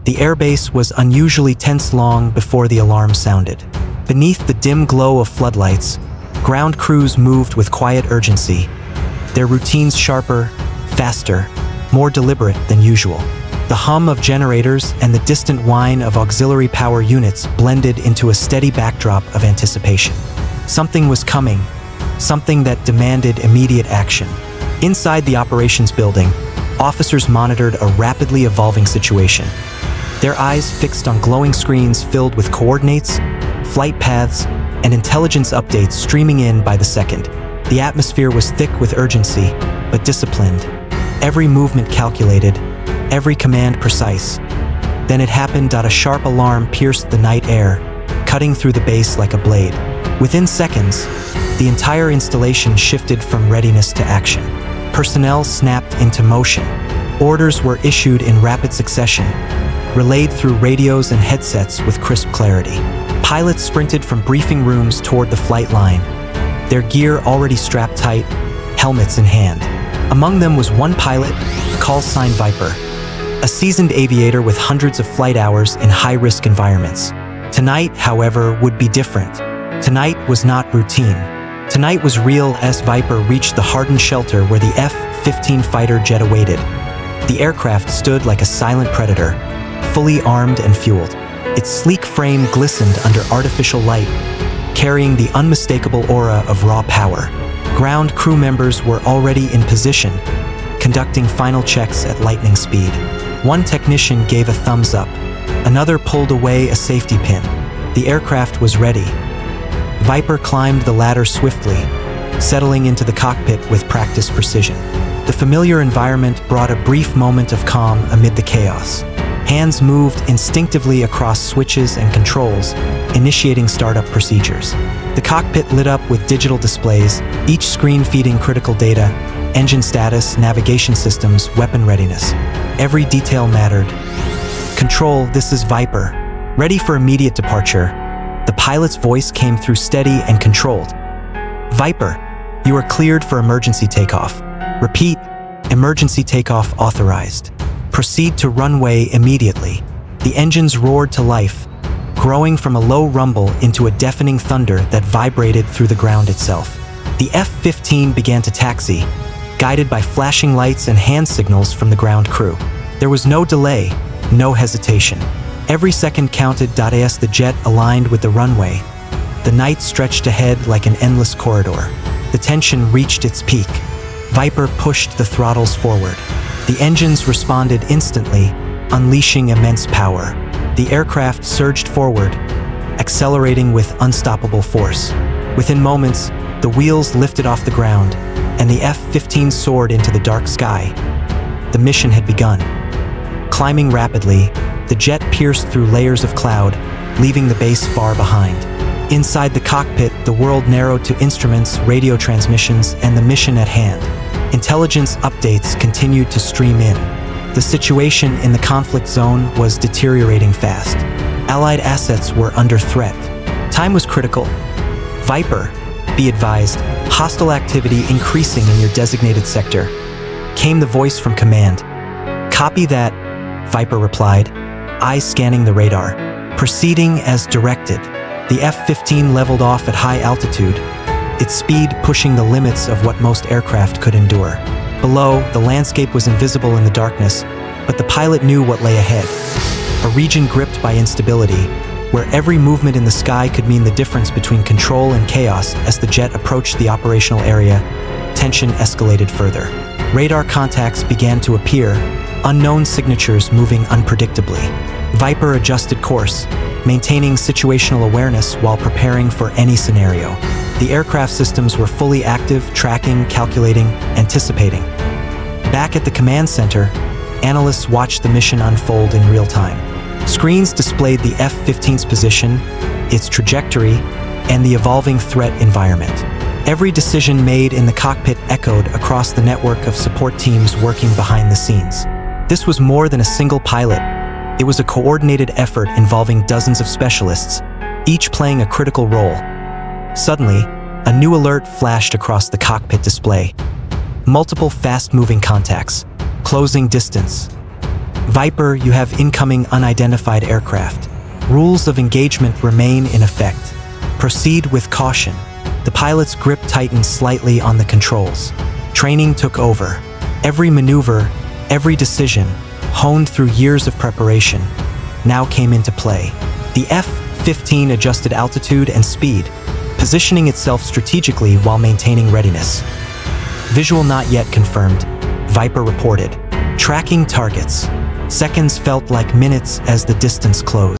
The airbase was unusually tense long before the alarm sounded. Beneath the dim glow of floodlights, ground crews moved with quiet urgency, their routines sharper, faster, more deliberate than usual. The hum of generators and the distant whine of auxiliary power units blended into a steady backdrop of anticipation. Something was coming, something that demanded immediate action. Inside the operations building, officers monitored a rapidly evolving situation. Their eyes fixed on glowing screens filled with coordinates, flight paths, and intelligence updates streaming in by the second. The atmosphere was thick with urgency, but disciplined. Every movement calculated, every command precise. Then it happened. A sharp alarm pierced the night air, cutting through the base like a blade. Within seconds, the entire installation shifted from readiness to action. Personnel snapped into motion. Orders were issued in rapid succession, relayed through radios and headsets with crisp clarity. Pilots sprinted from briefing rooms toward the flight line, their gear already strapped tight, helmets in hand. Among them was one pilot, call sign Viper, a seasoned aviator with hundreds of flight hours in high-risk environments. Tonight, however, would be different. Tonight was not routine. Tonight was real as Viper reached the hardened shelter where the F-15 fighter jet awaited. The aircraft stood like a silent predator, fully armed and fueled. Its sleek frame glistened under artificial light, carrying the unmistakable aura of raw power. Ground crew members were already in position, conducting final checks at lightning speed. One technician gave a thumbs up. Another pulled away a safety pin. The aircraft was ready. Viper climbed the ladder swiftly, settling into the cockpit with practiced precision. The familiar environment brought a brief moment of calm amid the chaos. Hands moved instinctively across switches and controls, initiating startup procedures. The cockpit lit up with digital displays, each screen feeding critical data, engine status, navigation systems, weapon readiness. Every detail mattered. Control, this is Viper. Ready for immediate departure. The pilot's voice came through steady and controlled. Viper, you are cleared for emergency takeoff. Repeat, emergency takeoff authorized. Proceed to runway immediately. The engines roared to life, growing from a low rumble into a deafening thunder that vibrated through the ground itself. The F-15 began to taxi, guided by flashing lights and hand signals from the ground crew. There was no delay, no hesitation. Every second counted. As the jet aligned with the runway, the night stretched ahead like an endless corridor. The tension reached its peak. Viper pushed the throttles forward. The engines responded instantly, unleashing immense power. The aircraft surged forward, accelerating with unstoppable force. Within moments, the wheels lifted off the ground, and the F-15 soared into the dark sky. The mission had begun. Climbing rapidly, the jet pierced through layers of cloud, leaving the base far behind. Inside the cockpit, the world narrowed to instruments, radio transmissions, and the mission at hand. Intelligence updates continued to stream in. The situation in the conflict zone was deteriorating fast. Allied assets were under threat. Time was critical. Viper, be advised, hostile activity increasing in your designated sector. Came the voice from command. Copy that, Viper replied, eyes scanning the radar. Proceeding as directed. The F-15 leveled off at high altitude, its speed pushing the limits of what most aircraft could endure. Below, the landscape was invisible in the darkness, but the pilot knew what lay ahead. A region gripped by instability, where every movement in the sky could mean the difference between control and chaos. As the jet approached the operational area, tension escalated further. Radar contacts began to appear, unknown signatures moving unpredictably. Viper adjusted course, maintaining situational awareness while preparing for any scenario. The aircraft systems were fully active, tracking, calculating, anticipating. Back at the command center, analysts watched the mission unfold in real time. Screens displayed the F-15's position, its trajectory, and the evolving threat environment. Every decision made in the cockpit echoed across the network of support teams working behind the scenes. This was more than a single pilot. It was a coordinated effort involving dozens of specialists, each playing a critical role. Suddenly, a new alert flashed across the cockpit display. Multiple fast-moving contacts, closing distance. Viper, you have incoming unidentified aircraft. Rules of engagement remain in effect. Proceed with caution. The pilot's grip tightened slightly on the controls. Training took over. Every maneuver, every decision, honed through years of preparation, now came into play. The F-15 adjusted altitude and speed, positioning itself strategically while maintaining readiness. Visual not yet confirmed. Viper reported. Tracking targets. Seconds felt like minutes as the distance closed.